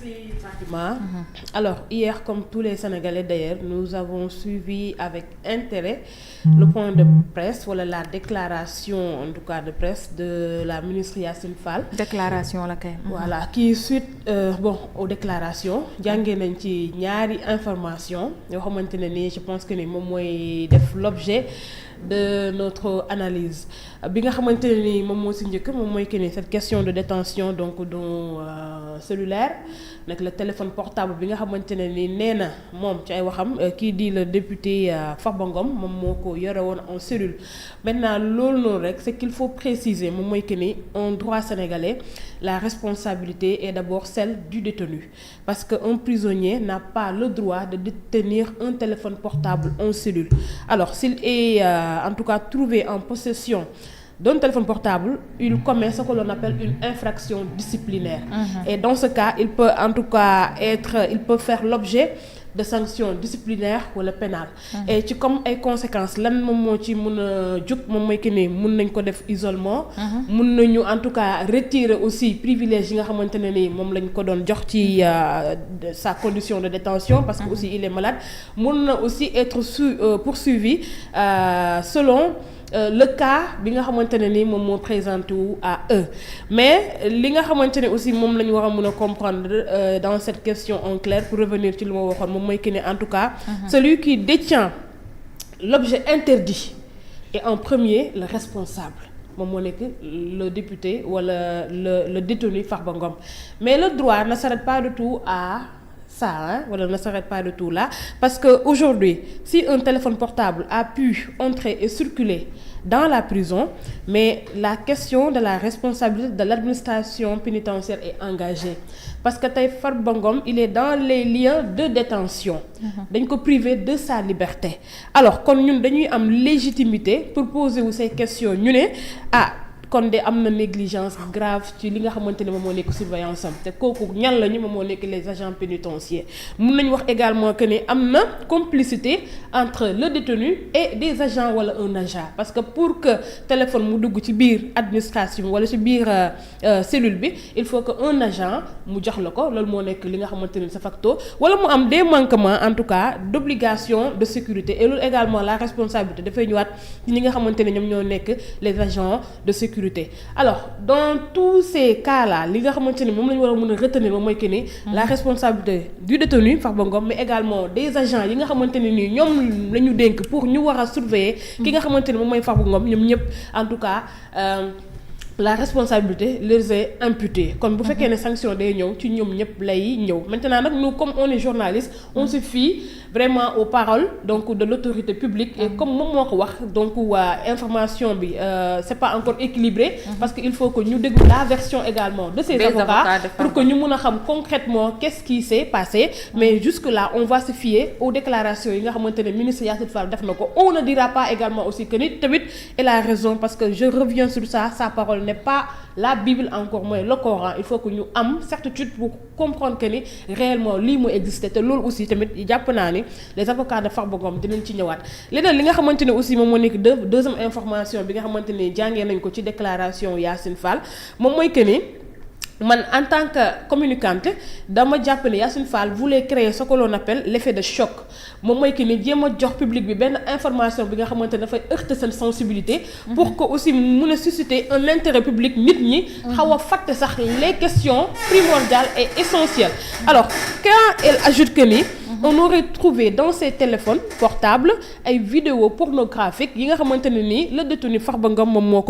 Merci Fatima. Alors hier, comme tous les Sénégalais d'ailleurs, nous avons suivi avec intérêt le point de presse wala la déclaration en tout cas de presse de la ministre Yacine Fall. Déclaration la kay. Voilà qui suite aux déclarations jàngee nañ ci ñaari information yoo xamante ne ni je pense que ni moom mooy def l'objet de notre analyse bi nga xamante ne ni moom moo ci njëkk moom mooy que ni cette question de détention donc dont cellulaire nag le téléphone portable bi nga xamante ne ni nee na moom ci ay waxam kii di le député Farba Ngom moom moo ko yore woon en cellule. Maintenant loolu noonu rek c'est qu'il faut préciser moom mooy que ni en droit sénégalais la responsabilité est d'abord celle du détenu parce que un prisonnier n'a pas le droit de détenir un téléphone portable en cellule. Alors s'il est en tout cas trouvé en possession d'un téléphone portable, il commet ce que l'on appelle une infraction disciplinaire. Et dans ce cas, il peut en tout cas faire l'objet de sanctions disciplinaires wala pénales. Et ci comme ay conséquences lan moom moo ci mën a jóg moom mooy que ni mën nañ ko def isolement. Mën nañu en tout cas retirer aussi privilège yi nga xamante ne ni moom lañ ko doon jox ci sa condition de détention parce que aussi il est malade. Mën na aussi être poursuivi selon le cas bi nga xamante ne ni moom moo présenté wu à eux mais li nga xamante ne aussi moom la ñu war a mën a comprendre dans cette question en clair pour revenir ci lu ma waxoon moom mooy que ne en tout cas celui qui détient l'objet interdit est en premier le responsable moom moo nekk le député wala le détenu Farba Ngom mais le droit ne s'arrête pas du tout à ça wala ne s'arrête pas du tout là parce que aujourd'hui si un téléphone portable a pu entrer et circuler dans la prison mais la question de la responsabilité de l'administration pénitentiaire est engagée parce que tey Farba Ngom il est dans les lieux de détention dañ ko privé de sa liberté alors kon ñun dañuy am légitimité pour poser wu ces questions ñu ne kon de am na négligence grave ci li nga xamante ne moom moo nekk surveillance am te kooku ñan lañu moom moo nekk les agents pénitentiaires mun nañu wax également que ne am na complicité entre le détenu et des agents wala un agent parce que pour que téléphone mu dugg ci biir administration wala ci biir cellule bi il faut que un agent mu jox la ko loolu moo nekk li nga xamante ne sa facto wala mu am des manquements en tout cas d'obligation de sécurité et loolu également la responsabilité dafay ñëwaat ci ñi nga xamante ne ñoom ñoo nekk les agents de sécurité. Alors dans tous ces cas-là li nga xamante ni moom la ñu war a mën a retenir moom mooy que ni la responsabilité du détenu Farba Ngom mais également des agents yi nga xamante ne nii ñoom la ñu dénk pour ñu war a surveiller ki nga xamante ni moom mooy Farba Ngom ñoom ñëpp en tout cas la responsabilité leur est imputée kon bu fekkee ne sanction day ñëw ci ñoom ñëpp lay ñëw maintenant nag nous comme on est journaliste on se fie vraiment aux paroles donc de l'autorité publique et comme moom moo ko wax donc information bi c'est pas encore équilibré parce que il faut que ñu déglu la version également de ces avocats pour que ñu mën a xam concrètement qu'est-ce qui s'est passé mais jusque là on va se fier aux déclarations yi nga xamante ne ministre Yacine Fall def na ko on ne dira pas également aussi que ni tamit elle a raison parce que je reviens sur ça sa parole n'est pas la Bible encore moins le Coran il faut que ñu am certitude pour comprendre que ni réellement lii moo existé te loolu aussi tamit jàpp naa ni les avocats de Farba Ngom dinañ ci ñëwaat leneen li nga xamante ne aussi moom moo nekk deuxième information bi nga xamante ne jàngee nañ ko ci déclaration Yacine Fall moom mooy que ni man en tant que communicante dama jàpp ne Yacine Fall voulait créer ce que l'on appelle l'effet de choc moom mooy que ni jéem a jox public bi benn information bi nga xamante ne dafay heurter seen sensibilité pour que aussi mun a susciter un intérêt public nit ñi xaw a fàtte sax les questions primordiales et essentielles alors quand elle ajoute que ni on aurait trouvé dans ces téléphones portables ay vidéos pornographiques yi nga xamante ne nii le détenu Farba Ngom moom moo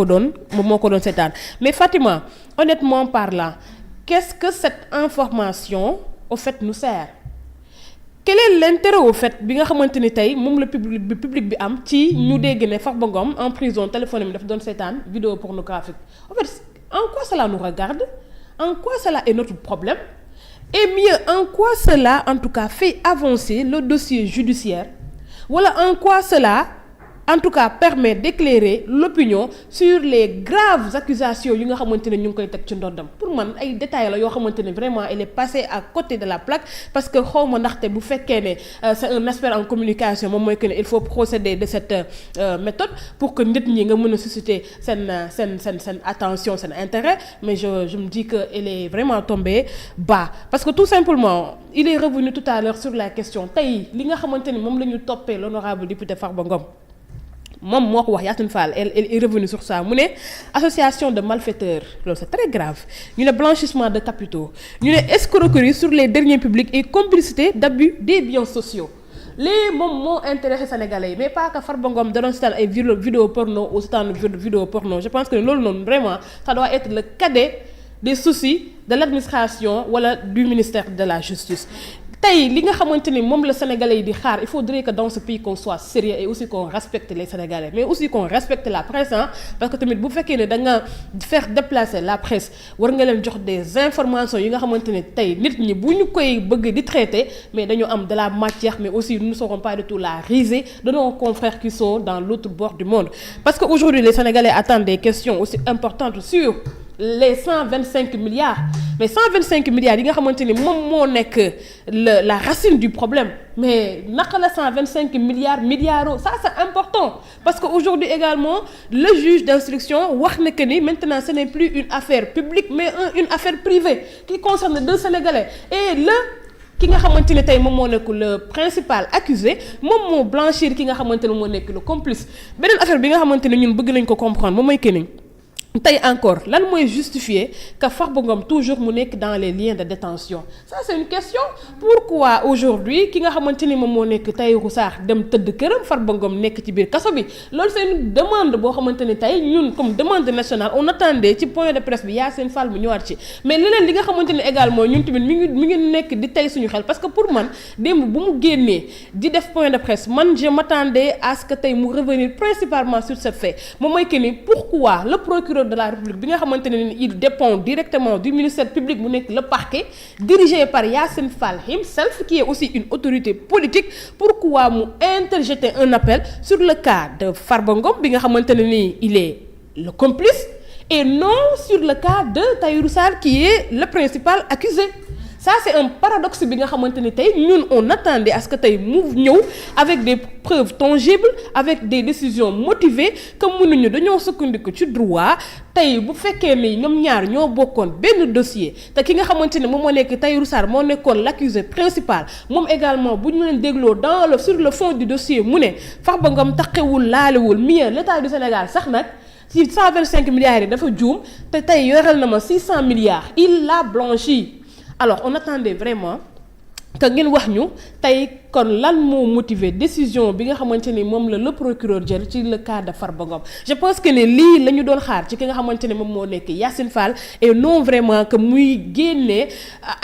ko doon seetaan mais Fatima honnêtement parlant qu'est-ce que cette information au fait nous sert quel est l'intérêt au fait bi nga xamante ni tey moom la public bi am ci ñu dégg ne Farba Ngom en prison téléphone bi dafa doon seetaan vidéo pornographique en fait en quoi cela nous regarde en quoi cela est notre problème et mieux en quoi cela en tout cas fait avancer le dossier judiciaire wala en quoi cela en tout cas permet d'éclairer l'opinion sur les graves accusations yi nga xamante ne ñu ngi koy teg ci ndoddam. Pour man ay détails la yoo xamante ne vraiment elle est passée à côté de la plaque parce que xawma ndaxte bu fekkee ne c'est un expert en communication moom mooy que ne il faut procéder de cette méthode pour que nit ñi nga mën a susciter seen attention seen intérêt, mais je me dis que elle est vraiment tombée bas parce que tout simplement il est revenu tout à l'heure sur la question tey li nga xamante ni moom la ñu toppee l'honorable député Farba Ngom moom moo ko wax Yacine Fall elle est revenue sur ça mu ne association de malfaiteurs loolu c'est très grave ñu ne blanchissement de capitaux ñu ne escroquerie sur les deniers publics et complicité d'abus des biens sociaux. lii moom moo intéressé sénégalais yi mais pas que Farba Ngom da doon seetaan ay vidéo porno ou seetaan vidéo porno. Je pense que loolu noonu vraiment ça doit être le cadet des soucis de l'administration wala du ministère de la justice. Tey li nga xamante ni moom la sénégalais yi di xaar il faudrait que dans ce pays qu'on soit sérieux et aussi qu'on respecte les sénégalais mais aussi qu'on respecte la presse parce que tamit bu fekkee ne da nga faire déplacer la presse war nga leen jox des informations yi nga xamante ne tey nit ñi bu ñu koy bëgg di traiter mais dañu am de la matière mais aussi nous ne serons pas du tout la risée de nos confrères qui sont dans l'autre bord du monde parce que aujourd'hui les sénégalais attendent des questions aussi importantes sur les 125 milliards mais 125 milliards yi nga xamante ni moom moo nekk la racine du problème mais naka la 125 milliards ça c'est important parce que aujourd'hui également le juge d'instruction wax na que ni maintenant ce n'est plus une affaire publique mais une affaire privée qui concerne deux Sénégalais et ki nga xamante ne tey moom moo nekk le principal accusé moom moo blanchir ki nga xamante ne moo nekk le complice. Beneen affaire bi nga xamante ne ñun bëgg nañ ko comprendre moom mooy que ni tey encore lan mooy justifier que Farba Ngom toujours mu nekk dans les liens de détention ça c'est une question. Pourquoi aujourd'hui ki nga xamante ni moom moo nekk Tahirou Sarr dem tëdd këram Farba Ngom nekk ci biir kaso bi loolu c'est une demande boo xamante ni tey ñun comme demande nationale on attendait ci point de presse bi Yacine Fall mu ñëwaat ci mais leneen li nga xamante ni également ñun tamit mi ngi nekk di tey suñu xel parce que pour man démb bu mu génnee di def point de presse man je m'attendais à ce que tey mu revenir principalement sur ce fait moom mooy que ni pourquoi le procureur de la République bi nga xamante ne ni il dépend directement du ministère public mu nekk le parquet dirigé par Yacine Fall himself qui est aussi une autorité politique pourquoi mu interjeter un appel sur le cas de Farba Ngom bi nga xamante ne ni il est le complice et non sur le cas de Tahirou Sarr qui est le principal accusé. Ça c'est un paradoxe bi nga xamante ni tey ñun on attendait à ce que tey mu ñëw avec des preuves tangibles avec des décisions motivées que mënuñu dañoo sukkandiku ci droit tey bu fekkee ni ñoom ñaar ñoo bokkoon benn dossier te ki nga xamante ne moom moo nekk Tahirou Sarr moo nekkoon l'accusé principal moom également bu ñu leen dégloo sur le fond du dossier mu ne Farba Ngom taqewul laalewul mieux l'État du Sénégal sax nag ci 125 milliards yi dafa juum te tey yoreel na ma 600 milliards il l'a blanchi. Alors on attendait vraiment que ngeen wax ñu tey kon lan moo motiver décision bi nga xamante ni moom la le procureur jël ci le cas de Farba Ngom. Je pense que ne lii la ñu doon xaar ci ki nga xamante ne moom moo nekk Yacine Fall et non vraiment que muy génnee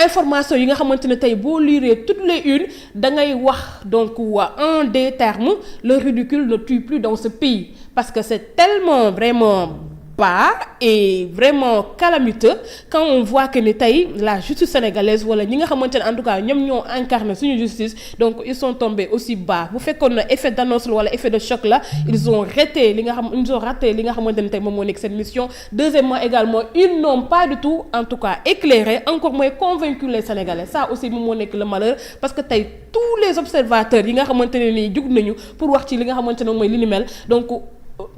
information yi nga xamante ne tey boo lire toutes les unes da ngay wax donc en des termes le ridicule ne tue plus dans ce pays parce que c'est tellement vraiment bas et vraiment calamiteux quand on voit que ni tey la justice sénégalaise wala ñi nga xamante ne en tout cas ñoom ñoo incarné suñu justice donc ils sont tombés aussi bas bu fekkoon na effet d'annonce la wala effet de choc la ils ont raté li nga xamante ne tey moom moo nekk seen mission. Deuxièmement également ils n'ont pas du tout en tout cas éclairé encore moins convaincu les Sénégalais ça aussi moom moo nekk le malheur parce que tey tous les observateurs yi nga xamante ne nii jug nañu pour wax ci li nga xamante ne mooy li ni mel donc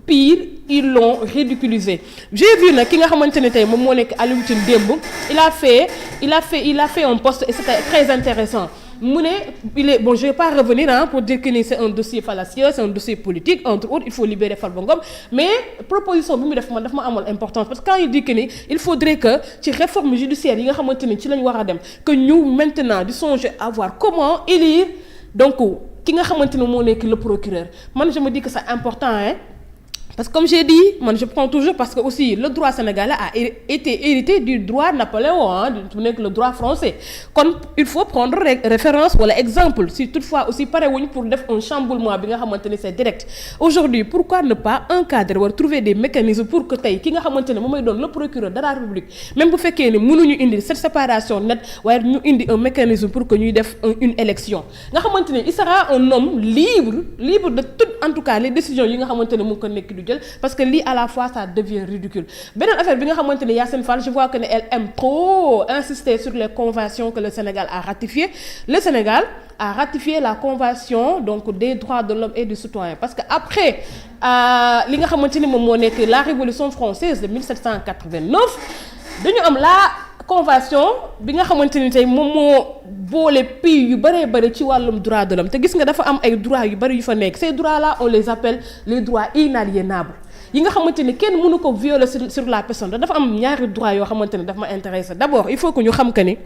pire ils l'ont ridiculisé. J'ai vu nag ki nga xamante ne tey moom moo nekk Alioune Tine démb il a fait un post et c'était très intéressant mu ne il est bon je vais pas revenir pour dire que ni c'est un dossier fallacieux c'est un dossier politique entre autres il faut libérer Farba Ngom mais proposition bi mu def daf ma amoon importance parce que quand il dit que ni il faudrait que ci réforme judiciaire yi nga xamante ni ci lañ war a dem que ñu maintenant di songer à voir comment élire donc ki nga xamante ne moo nekk le procureur man je me dis que c'est important Parce que comme j'ai dit, moi je prends toujours parce que aussi le droit sénégalais a été hérité du droit Napoléon, le droit français. Comme il faut prendre référence ou l'exemple, si toutefois aussi pareil pour faire un chamboulement, c'est direct. Aujourd'hui, pourquoi ne pas encadrer ou trouver des mécanismes pour que qui le procureur de la République, même pour faire que nous indi cette séparation nette, ou nous indi un mécanisme pour que nous fassions une élection. Il sera un homme libre de toutes, en tout cas, les décisions parce que à la fois ça devient ridicule. Beneen affaire bi nga xamanteni Yacine Fall, je vois que elle aime trop insister sur les conventions que le Sénégal a ratifiées. Le Sénégal a ratifié la convention donc des droits de l'homme et du citoyen parce que après li nga xamanteni mom mo nek la révolution française de 1789 dañu am la convention bi nga xamanteni tay mom mo bolé pays yu bari ci walum droit de l'homme te gis nga dafa am ay droits yu bari yu fa nek. Ces droits là on les appelle les droits inaliénables yi nga xamanteni kenn mënu ko violer sur la personne. Dafa am ñaari droits yo xamanteni daf ma intéressé. D'abord il faut que ñu xam que ni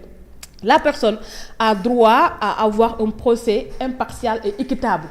la personne a droit à avoir un procès impartial et équitable,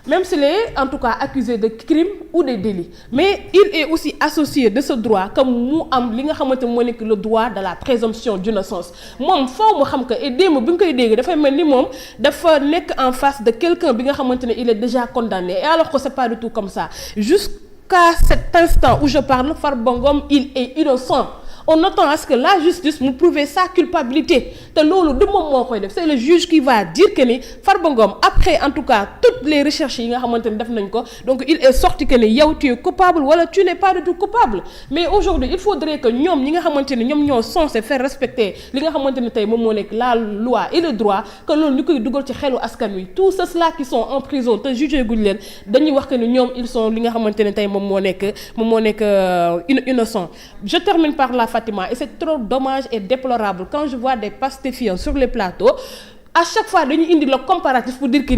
même s'il est en tout cas accusé de crimes ou de délits. Mais il est aussi associé de ce droit comme mu am li nga xamanteni mo nek le droit de la présomption d'innocence. Mom fo mu xam que et démb bi nga koy dégg dafay mel ni moom dafa nek en face de quelqu'un bi nga xamanteni il est déjà condamné, et alors que c'est pas du tout comme ça. Jusqu'à cet instant où je parle, Farba Ngom il est innocent. On attend à ce que la justice nous prouve sa culpabilité. C'est le juge qui va dire que Farba Ngom, après en tout cas toutes les recherches donc il est sorti que tu es coupable ou tu n'es pas du tout coupable. Mais aujourd'hui il faudrait que nous censés faire respecter la loi et le droit, que nous tous ceux-là qui sont en prison te jugé dañuy wax que ils sont innocents. Je termine par la Fatima, et c'est trop dommage et déplorable quand je vois des pastéfiants sur les plateaux. À chaque fois dañuy indi le comparatif pour dire que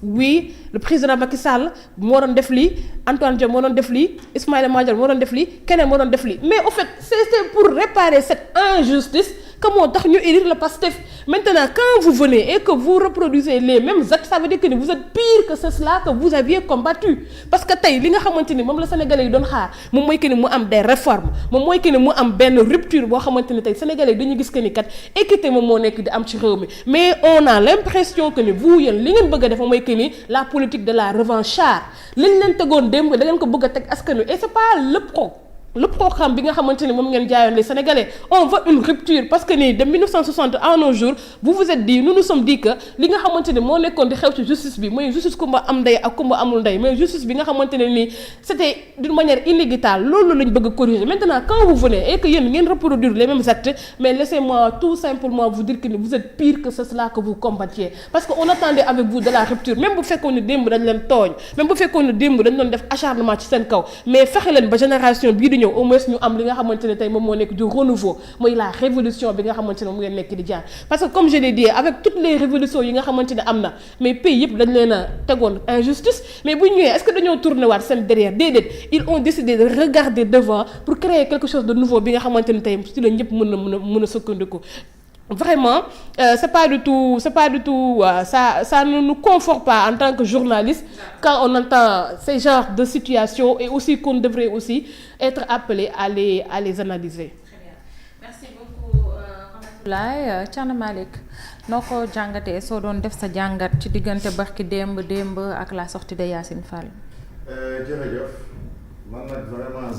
oui, le président Macky Sall moo doon def lii, Antoine Diome moo doon def lii, Ismaïla Madior moo doon def lii, keneen moo doon def lii. Mais au fait c'est pour réparer cette injustice que moo tax ñu élire le Pastef. Maintenant quand vous venez et que vous reproduisez les mêmes actes, ça veut dire que vous êtes pire que cela que vous aviez combattu. Parce que tey li nga xamanteni mom la Sénégalais yi doon xaar mom moy que ni mu am des réformes, mom moy que ni mu am benn rupture bo xamanteni tey Sénégalais dañu gis que ni kat équité mom mo nekk di am ci réew mi. Mais on a l'impression que ni vous yeen li ngeen bëgg def moy que ni la politique de la revanchard liñ leen tegoon démb da ngeen ko bëgg tek askan wi, et c'est pas le programme bi nga xamanteni mom ngeen jaayoon les Sénégalais. On veut une rupture parce que ni de 1960 à nos jours vous vous êtes dit, nous nous sommes dit que li nga xamanteni mo nekkon di xew ci justice bi moy justice kumba am ndey ak kumba amul ndey, mais justice bi nga xamanteni ni c'était d'une manière inéquitable, loolu lañ bëgg corriger. Maintenant quand vous venez et que yeen ngeen reproduire les mêmes actes, mais laissez-moi tout simplement vous dire que vous êtes pire que cela que vous combattiez, parce que on attendait avec vous de la rupture. Même bu fekkone demb dañ leen togn, même bu fekkone demb dañ doon def acharnement ci sen kaw, mais fexé leen ba génération bi di au moins ñu am li nga xamanteni tay mom mo nek du renouveau, moy la révolution bi nga xamanteni mo ngeen nek di jaar. Parce que comme je l'ai dit, avec toutes les révolutions yi nga xamanteni amna, mais pays yépp dañ leena téggone injustice, mais bu ñëwé est-ce que dañoo tourner waat sen derrière? Dédét, ils ont décidé de regarder devant pour créer quelque chose de nouveau bi nga xamanteni tay ci la ñëpp mëna sukkandiku. Vraiment, c'est pas du tout, ça ne nous conforte pas en tant que journaliste quand on entend ces genres de situations, et aussi qu'on devrait aussi être appelé à les analyser. Très bien. Merci beaucoup, Ramatoulaye. Thierno Malick, noko jàngatee soo doon def sa jàngat ci diggante barki démb ak la sortie de Yacine Fall. Jërëjëf man nag vraiment